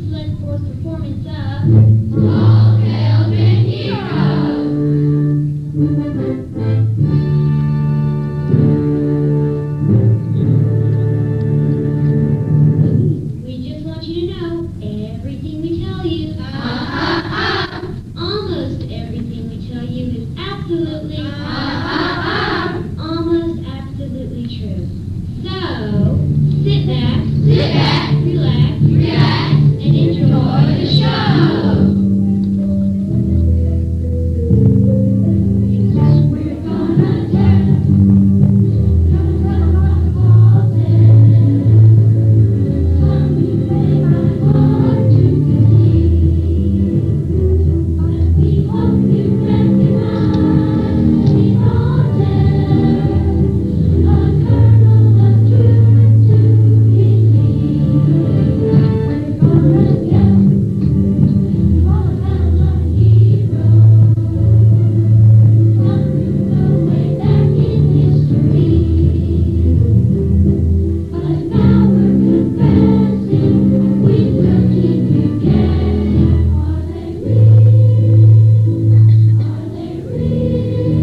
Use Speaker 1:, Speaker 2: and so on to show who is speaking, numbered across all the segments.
Speaker 1: select force performance of Tall Tales and Heroes. We just want you to know everything we tell you. Almost everything we tell you is absolutely, almost absolutely true. So, sit back, relax, and enjoy the show. We're gonna tell about the ball some you may find hard to believe, but we hope you recognize these all a kernel of truth to believe. We're gonna get all about our heroes, some who go way back in history. But now we're confessing, we will keep you guessing. Are they real? Are they real?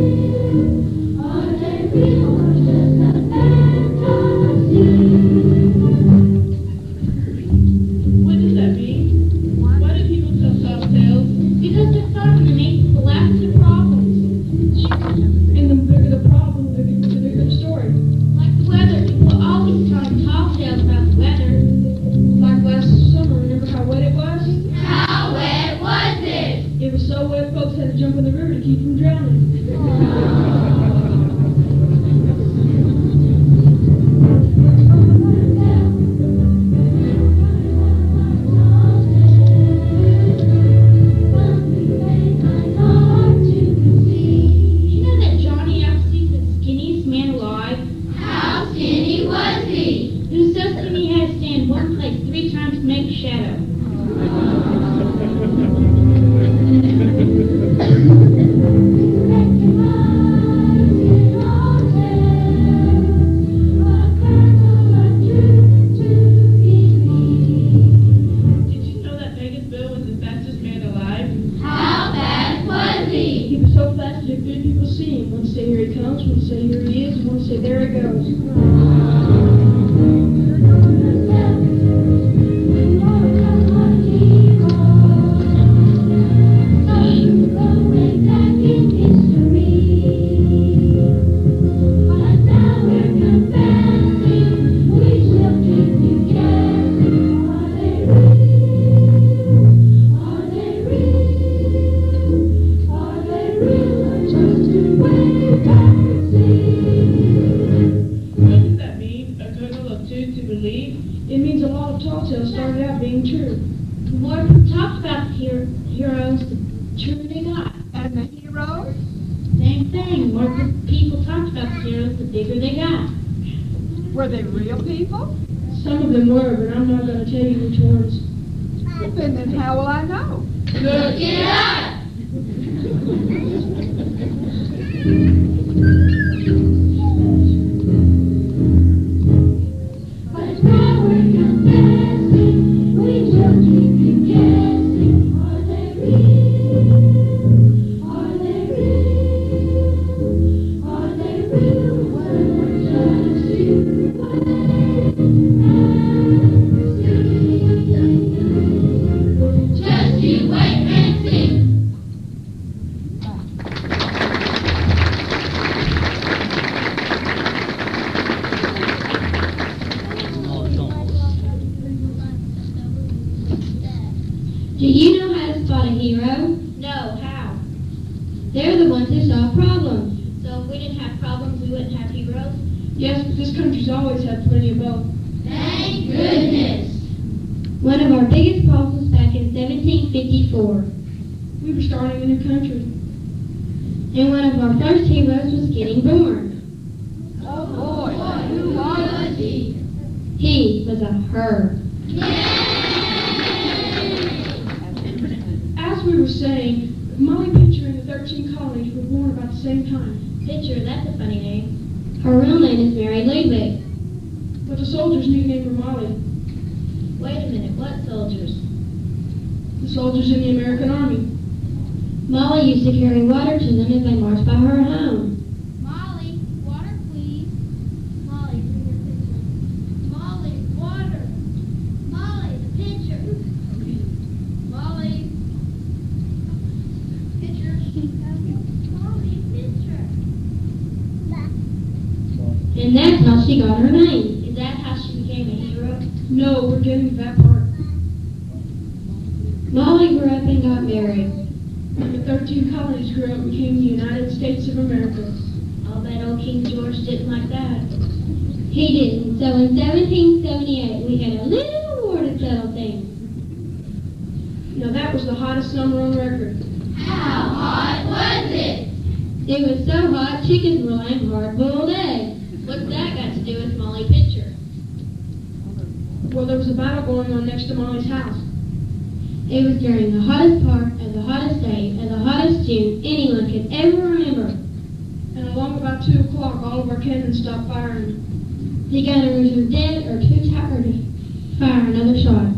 Speaker 1: Are they real or just a fantasy?
Speaker 2: What does that mean? Why do people tell soft tales?
Speaker 1: Because they're fun and they make people laugh at their problems.
Speaker 2: And the bigger the problem, the bigger the story.
Speaker 1: Like the weather, people always tell tall tales about the weather.
Speaker 2: Like last summer, remember how wet it was?
Speaker 1: How wet was it?
Speaker 2: It was so wet, folks had to jump in the river to keep from drowning.
Speaker 1: You know that Johnny Appleseed's the skinniest man alive? How skinny was he? He was so skinny he had to stand one place 3 times to make a shadow.
Speaker 2: Did you know that Vegas Bill was the fastest man alive?
Speaker 1: How fast was he?
Speaker 2: He was so fast that good people see him. One say here he comes, one say here he is, one say there he goes. What does that mean? A kernel of truth to believe? It means a lot of tall tales started out being true.
Speaker 1: The more we talked about the heroes, the truer they got.
Speaker 3: And the heroes?
Speaker 1: Same thing. The more people talked about the heroes, the bigger they got.
Speaker 3: Were they real people?
Speaker 2: Some of them were, but I'm not going to tell you which ones.
Speaker 3: Then how will I know?
Speaker 1: Look it up! But now we're confessing, we will keep you guessing. Are they real? Are they real? Are they real? Or just you wait and see. Just you wait and see. Do you know how to spot a hero? No, how? They're the ones who solve problems. So if we didn't have problems, we wouldn't have heroes?
Speaker 2: Yes, but this country's always had plenty of both.
Speaker 1: Thank goodness! One of our biggest problems was back in 1754.
Speaker 2: We were starting a new country.
Speaker 1: And one of our first heroes was getting born.
Speaker 3: Oh boy, who was he?
Speaker 1: He was a her.
Speaker 2: As we were saying, Molly Pitcher and the 13 colonies were born about the same time.
Speaker 1: Pitcher, that's a funny name. Her real name is Mary Ludwig.
Speaker 2: But the soldiers nicknamed her Molly.
Speaker 1: Wait a minute, what soldiers?
Speaker 2: the soldiers in the American Army.
Speaker 1: Molly used to carry water to them as they marched by her home.
Speaker 4: Molly, water, please. Molly, bring your pitcher. Molly, water. Molly, the pitcher. Molly. Pitcher. Molly, pitcher.
Speaker 1: And that's how she got her name. Is that how she became a hero?
Speaker 2: No, we're getting to that part.
Speaker 1: Molly grew up and got married.
Speaker 2: The 13 colonies grew up and became the United States of America.
Speaker 1: I'll bet old King George didn't like that. He didn't. So in 1778, we had a little war to settle things.
Speaker 2: Now that was the hottest summer on record.
Speaker 4: How hot was it?
Speaker 1: It was so hot, chickens were laying hard-boiled eggs. What's that got to do with Molly Pitcher?
Speaker 2: Well, there was a battle going on next to Molly's house.
Speaker 1: It was during the hottest part of the hottest day of the hottest June anyone could ever remember.
Speaker 2: And along about 2 o'clock, all of our cannons stopped firing.
Speaker 1: The gunners were dead or too tired to fire another shot.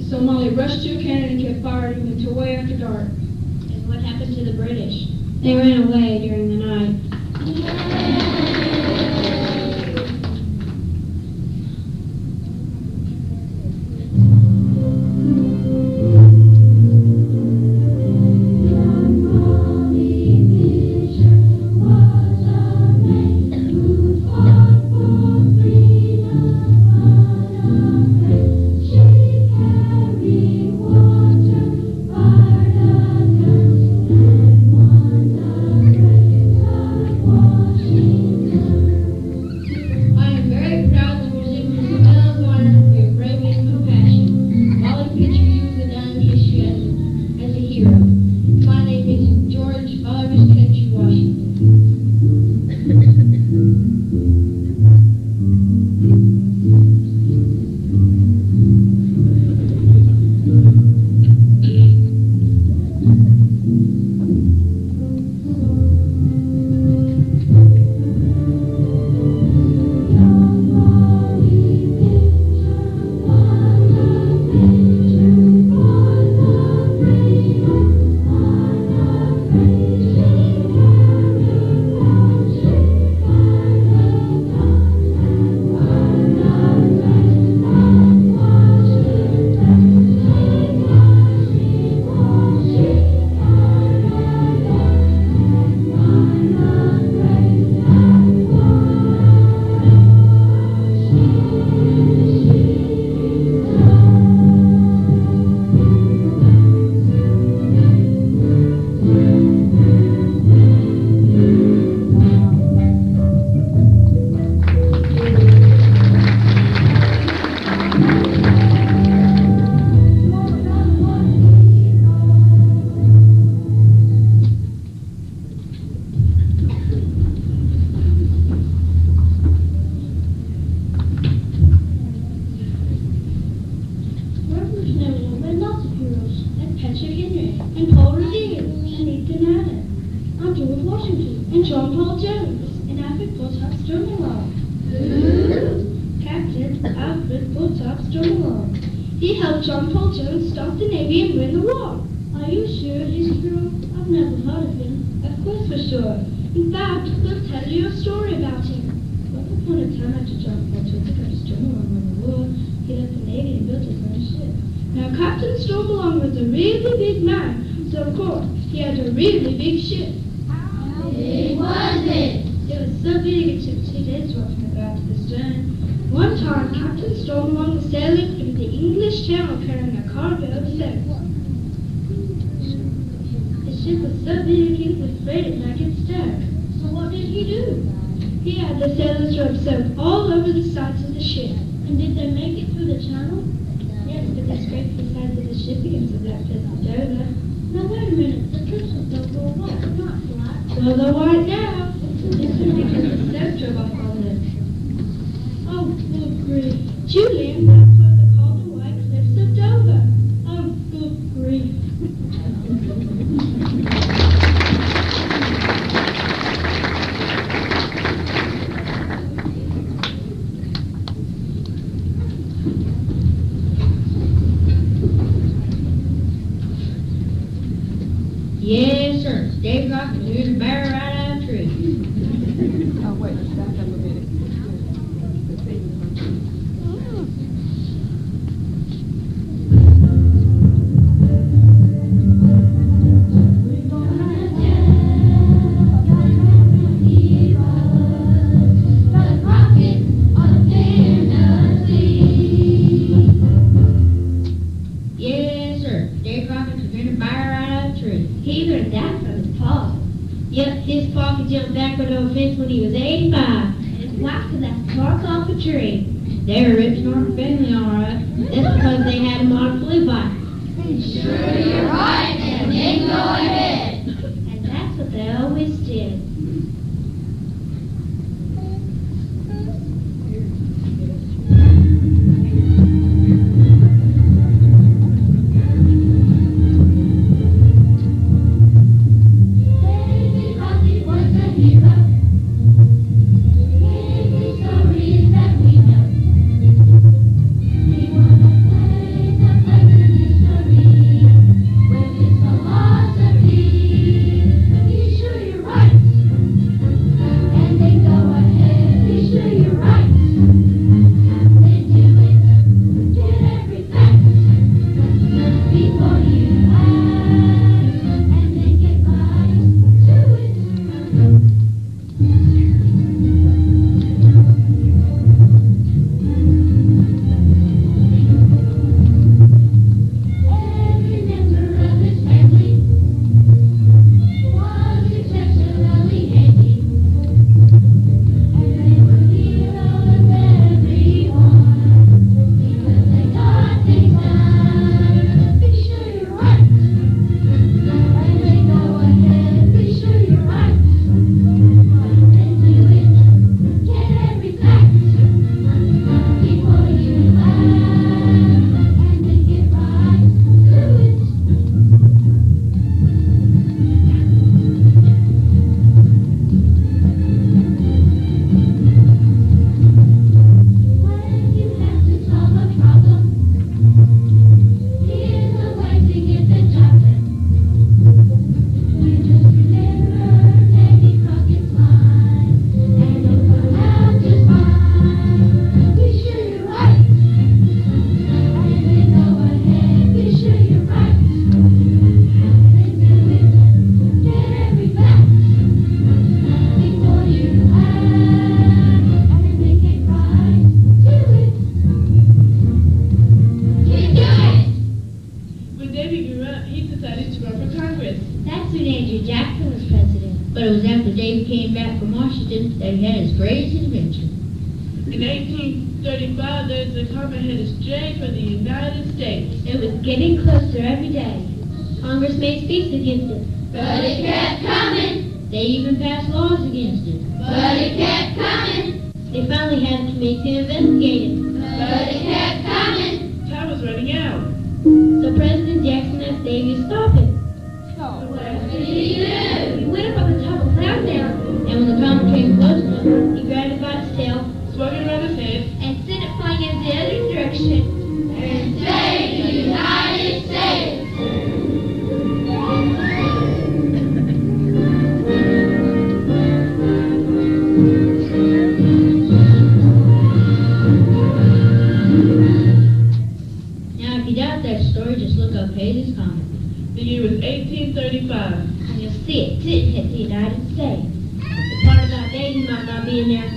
Speaker 2: So Molly rushed to a cannon and kept firing until way after dark.
Speaker 1: And what happened to the British? They ran away during the night.
Speaker 2: He helped John Paul Jones stop the Navy and win the war. Are you sure he's a hero? I've never heard of him. Of course we're sure. In fact, we'll tell you a story about him. Once upon a time after John Paul Jones got Stormalong won the war, he left the Navy and built his own ship. Now Captain Stormalong was a really big man, so of course he had a really big ship.
Speaker 4: How big was it?
Speaker 2: It was so big it took 2 days walking about to the stern. One time, Captain Stormalong was sailing through the English Channel carrying a cargo of sex. The ship was so big he was afraid it might get stuck. So what did he do? He had the sailors rope sewed all over the sides of the ship. And did they make it through the channel? Yes, but they scraped the sides of the ship against the black cliffs of Dover. Now wait a minute, the cliffs of Dover were white, not black. Well, they're white now. This is because the soap drove off all this. Oh, good grief. Julian, that's why they call the White Cliffs of Dover. Oh, good grief.
Speaker 1: Dave Crockett threw the barrel right out of the tree.
Speaker 3: Oh, wait, back up a minute.
Speaker 1: Yes, sir. Dave Crockett threw the barrel right out of the tree.
Speaker 2: He learned that from his pa. Yep, his pa could jump backward over a fence when he was 85. And his wife could laugh bark off a tree.
Speaker 1: They were rich Norton family, all right.
Speaker 2: That's because they had a model flea bite.
Speaker 4: Sure, you're right, and then go ahead.
Speaker 2: And that's what they always did.
Speaker 4: Because he was a hero. Every story that we know. He won a place in history with his philosophy. Be sure you're right, and then go ahead. Be sure you're right, then do it. Get every fact before you act, and then get right to it. Every member of his family was exceptionally handy, and they were heroes, everyone, because they got things done. Be sure you're right, and then go ahead. Be sure you're right, then do it. Get every fact before you act, and then get right to it. When you have to solve a problem, here's a way to get the job done. You just remember Davy Crockett's line, and it'll come out just fine. Be sure you're right, and then go ahead. Be sure you're right, then do it. Get every fact before you act, and then get right to it. Keep doing it.
Speaker 5: When Davy grew up, he decided to run for Congress.
Speaker 2: That's when Andrew Jackson was president.
Speaker 1: But it was after Dave came back from Washington that he had his greatest adventure.
Speaker 5: In 1835, there was a comet-headed stray for the United States.
Speaker 2: It was getting closer every day. Congress made speeches against it.
Speaker 4: But it kept coming.
Speaker 1: They even passed laws against it.
Speaker 4: But it kept coming.
Speaker 2: They finally had a committee to investigate it.
Speaker 4: But it kept coming.
Speaker 5: Time was running out.
Speaker 2: So President Jackson asked Davy to stop it.
Speaker 4: What did he do?
Speaker 2: He went up on the top of Cloud Tower
Speaker 1: And when the comet came close enough,
Speaker 2: he grabbed it by its tail
Speaker 5: Swung it around his head.
Speaker 2: and sent it flying in the other direction.
Speaker 4: And saved the United States.
Speaker 1: now if you doubt that story, just look up Halley's Comet.
Speaker 5: The year was 1835.
Speaker 2: And you'll see it didn't hit the United States. The part about Davy might not be in there.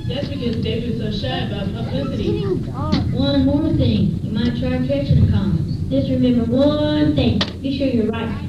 Speaker 5: That's because Davy was so shy about publicity.
Speaker 1: One more thing, you might try catching a comet.
Speaker 2: Just remember one thing. Be sure you're right.